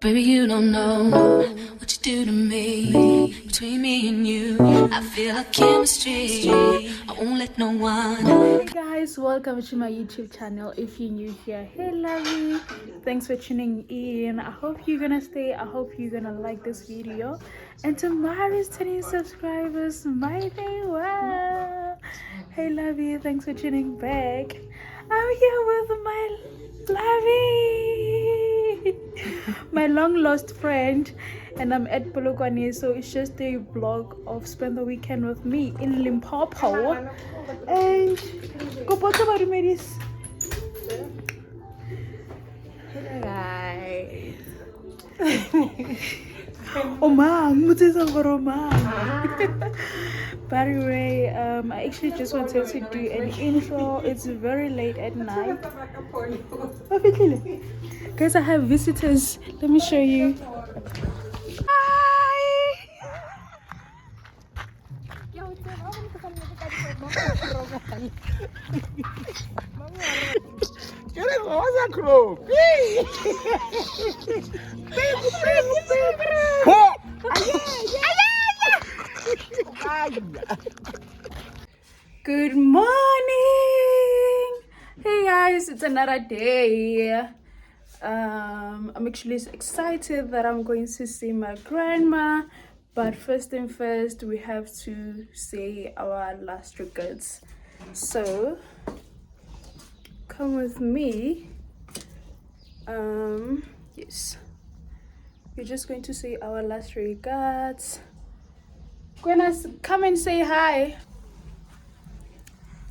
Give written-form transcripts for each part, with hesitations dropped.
Baby, you don't know what you do to me. Between me and you, I feel like chemistry. I won't let no one. Hey guys, welcome to my YouTube channel. If you're new here, hey lovey, thanks for tuning in. I hope you're gonna stay. I hope you're gonna like this video. And to my returning subscribers, my day, wow. Hey lovey, thanks for tuning back. I'm here with my lovey, my long lost friend, and I'm at Polokwane, so it's just a vlog of spend the weekend with me in Limpopo. And Kopoto Barumedis. Hello guys. Omang, by the way, I actually just wanted to do an intro. It's very late at night. Guys, I have visitors. Let me show you. Good morning. Hey guys, it's another day. I'm actually excited that I'm going to see my grandma, but first thing first, we have to say our last regards. So come with me. Yes, we're just going to say our last regards. Gonna come and say hi.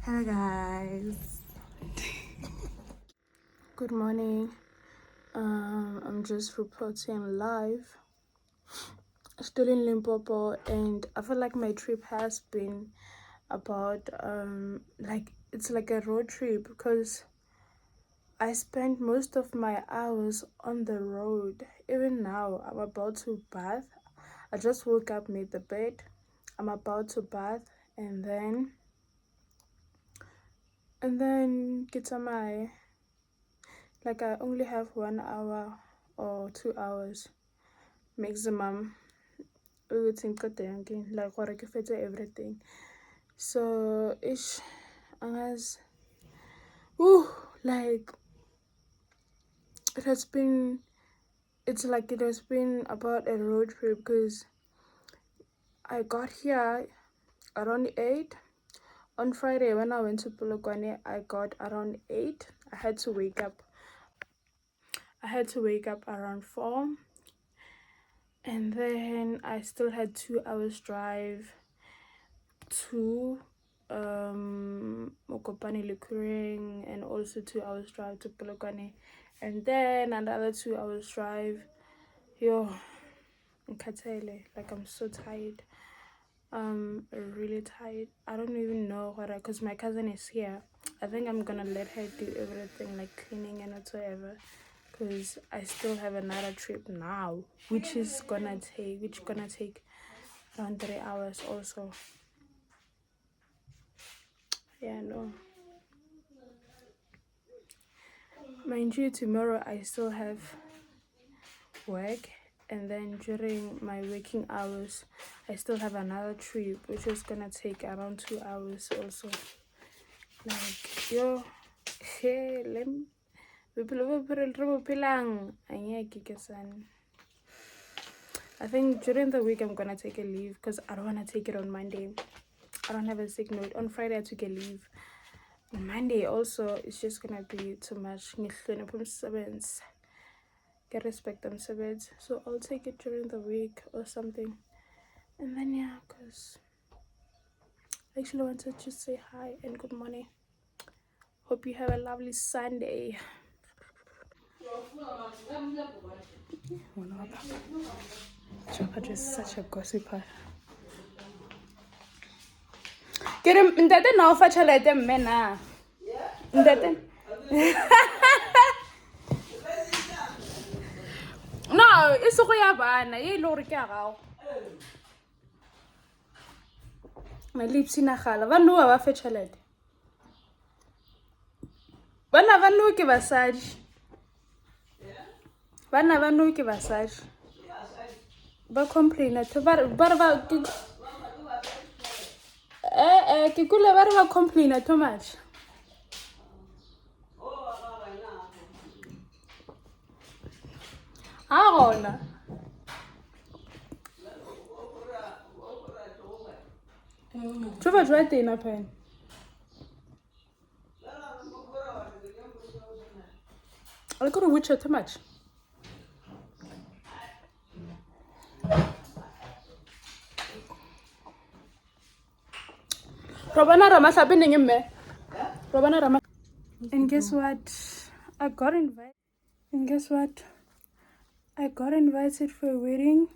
Hello guys. Good morning. I'm just reporting live. Still in Limpopo, and I feel like my trip has been about like it's like a road trip because I spent most of my hours on the road. Even now, I'm about to bath. I just woke up, made the bed. I'm about to bath, and then get some my. Like I only have 1 hour or 2 hours maximum. Like what I can fit everything. So ish, as like it has been about a road trip because I got here around 8 on Friday. When I went to Polokwane, I got around 8. I had to wake up around 4, and then I still had 2 hours drive to Mokopane Likuring, and also 2 hours drive to Polokwane, and then another 2 hours drive. Yo, Nkatele, like I'm so tired. Really tired. I don't even know what because my cousin is here. I think I'm gonna let her do everything, like cleaning and whatsoever, because I still have another trip now, which gonna take around 3 hours also. Yeah, no. Mind you, tomorrow I still have work, and then during my working hours I still have another trip which is gonna take around 2 hours also. Like yo, hey, I think during the week I'm gonna take a leave because I don't want to take it on Monday. I don't have a sick note. On Friday I took a leave. On Monday also it's just gonna be too much. Get respect them sevens, so I'll take it during the week or something. And then yeah, because I actually wanted to say hi and good morning. Hope you have a lovely Sunday. Papa just such a gossiper. Get him in that now for chalete mena. In that no, it's okay abana. Ye lo re ke agao. My lips in a gala. Ba no ba fe chalete. Bana ba no ke basadi. Bana ba no ke basadi. Ba complain to ba ke kule ba complain too much. Gona. Tshova jwa tena phane. I got to watch too much. Robana Rama happening in me. Robana Rama. And guess what? I got invited. And guess what? I got invited for a wedding.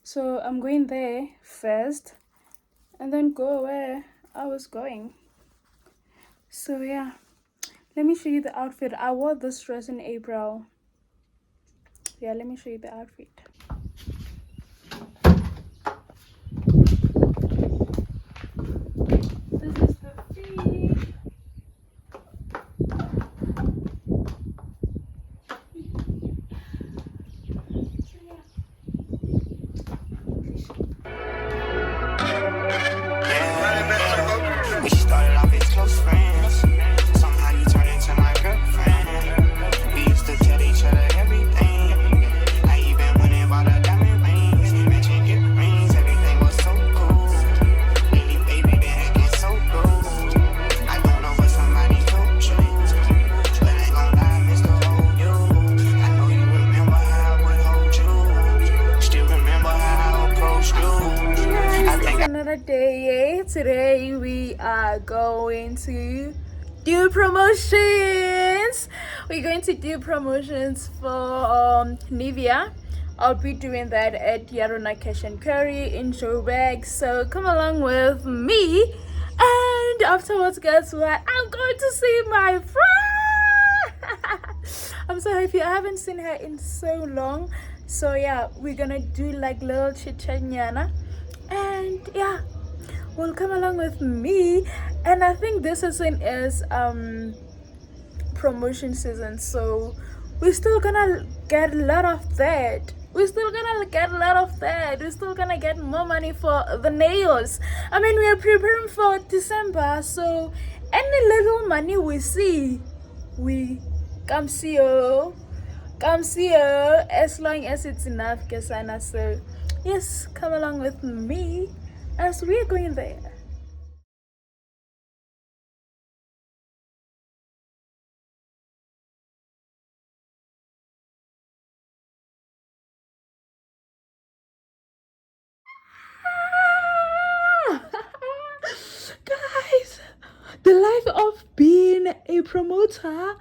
So I'm going there first and then go where I was going. So yeah, let me show you the outfit. I wore this dress in April. Yeah, let me show you the outfit. This is the fit. We started off as close friends. Somehow you turned into my girlfriend. We used to tell each other everything. I even went and bought a diamond rings, matching earrings. Everything was so cool. Lately, baby, been acting so cool. I don't know what somebody told you, but I ain't gon' lie, I miss the whole you. I know you remember how I would hold you. Still remember how I approached you. Another day. Today we are going to do promotions. We're going to do promotions for Nivea. I'll be doing that at Yarona Cash and Carry in Joburg. So come along with me. And afterwards, guess what? I'm going to see my friend. I'm so happy. I haven't seen her in so long. So yeah, we're gonna do like little chit chat nyana. And yeah, will come along with me. And I think this season is promotion season, so we're still gonna get a lot of that. We're still gonna get more money for the nails. I mean, we are preparing for December, so any little money we see, we come see you, as long as it's enough, Kesana. So yes, come along with me as we're going there. Guys, the life of being a promoter,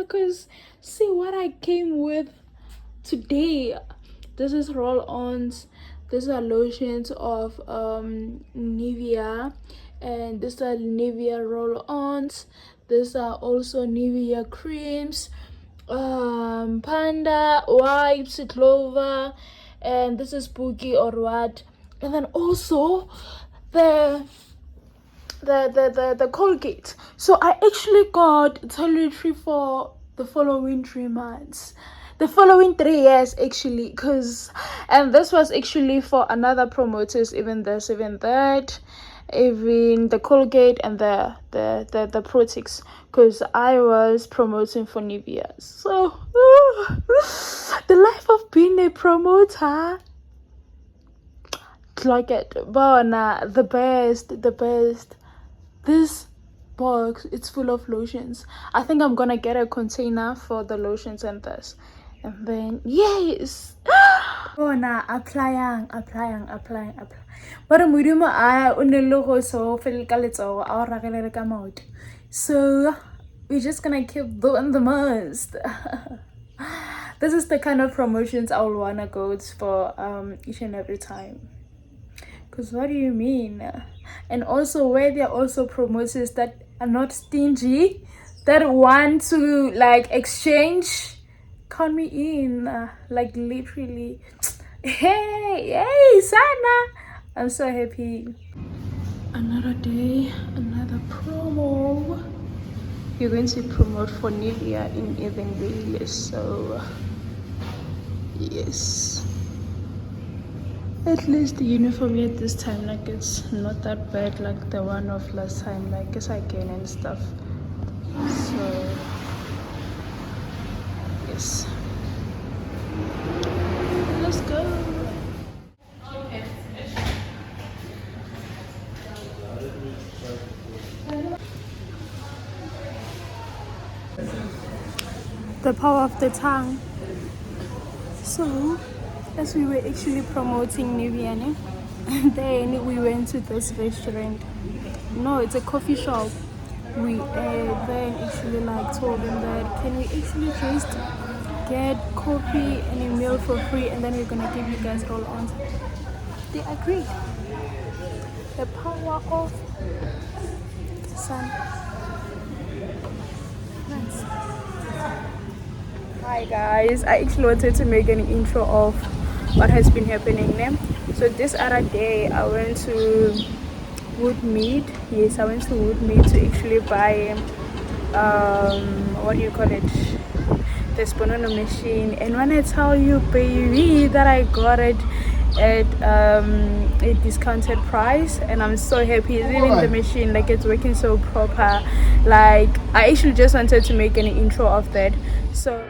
because see what I came with today. This is roll-ons. These are lotions of Nivea, and these are Nivea roll-ons. These are also Nivea creams, Panda wipes, Clover, and this is Spooky or what. And then also the Colgate. So I actually got toiletry for the following 3 months, the following 3 years actually, and this was actually for another promoters, even this, even that, even the Colgate and the Protex, because I was promoting for Nivea. So the life of being a promoter, like it, Bona, the best. This box, it's full of lotions. I think I'm gonna get a container for the lotions and this, and then yes. Bona applying. But modimo a o ne le go so fel ka letsogo a o ragelele ka maoto. So we're just gonna keep doing the most. This is the kind of promotions I would wanna go for each and every time. Because what do you mean? And also where there are also promoters that are not stingy, that want to like exchange, count me in, like literally. Hey Sana, I'm so happy. Another day, another promo. we're going to promote for Nivea in Edenville. So yes, at least the uniform at this time, like it's not that bad like the one of last time, like it's again and stuff. So yes, let's go. The power of the tongue. So as we were actually promoting Nivea, then we went to this restaurant. No, it's a coffee shop. We then actually like told them that can we actually just get coffee and a meal for free, and then we're gonna give you guys roll on. They agreed. The power of the sun. Nice. Hi guys, I actually wanted to make an intro of what has been happening there. So this other day I went to Woodmead. Yes, I went to Woodmead to actually buy what do you call it, the Sponono machine. And when I tell you, baby, that I got it at a discounted price, and I'm so happy. Even the machine, like, it's working so proper. Like, I actually just wanted to make an intro of that. So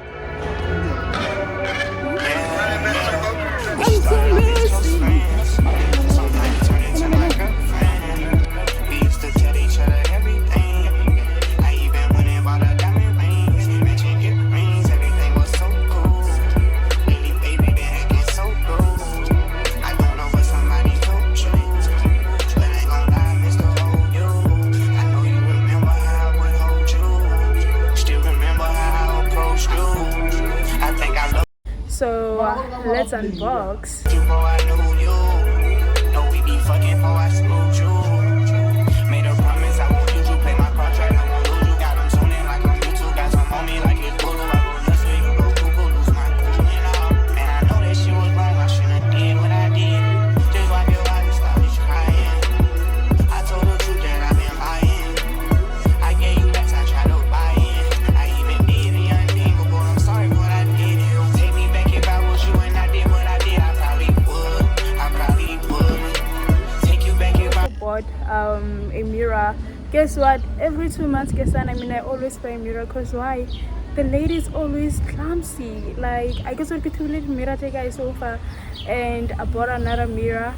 let's unbox. A mirror. Guess what? Every 2 months, I always buy a mirror. Cause why? The lady is always clumsy. Like, I guess I could let mirror take a sofa, and I bought another mirror.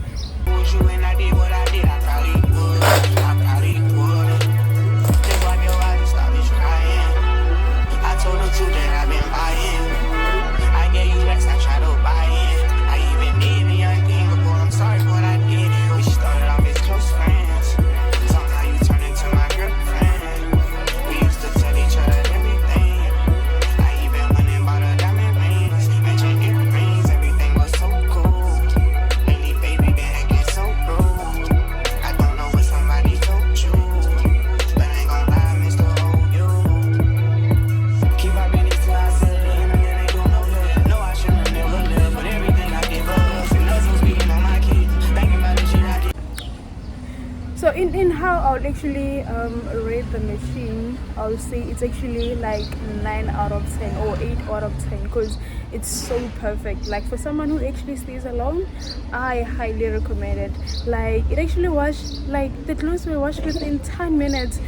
So in how I'll actually rate the machine, I'll say it's actually like 9 out of 10 or 8 out of 10, because it's so perfect. Like, for someone who actually stays alone, I highly recommend it. Like, it actually washed, like, the clothes were washed within 10 minutes.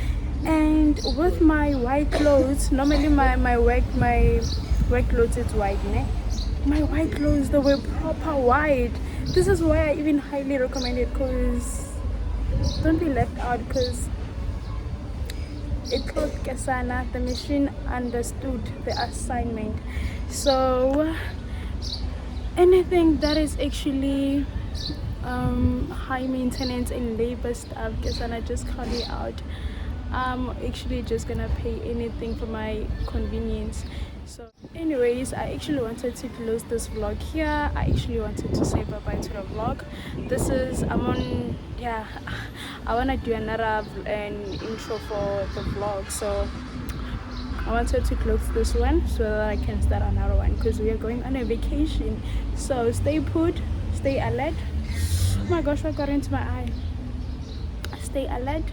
And with my white clothes, normally my work clothes is white, né? My white clothes, they were proper white. This is why I even highly recommend it, because don't be left out, because it closed Kesana. The machine understood the assignment. So anything that is actually high maintenance and labor stuff, Kesana just call it out. I'm actually just gonna pay anything for my convenience. So anyways, I actually wanted to close this vlog here. I actually wanted to say bye bye to the vlog. This is I want to do another intro for the vlog, so I wanted to close this one so that I can start another one, because we are going on a vacation. So stay put, stay alert. Oh my gosh, what got into my eye? Stay alert.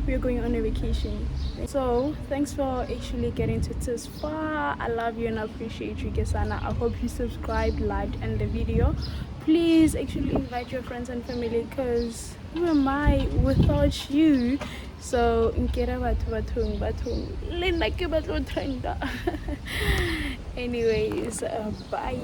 We are going on a vacation. So thanks for actually getting to this far. I love you and I appreciate you, Kesana. I hope you subscribed, liked, and the video. Please actually invite your friends and family, because who am I without you? So anyways, bye.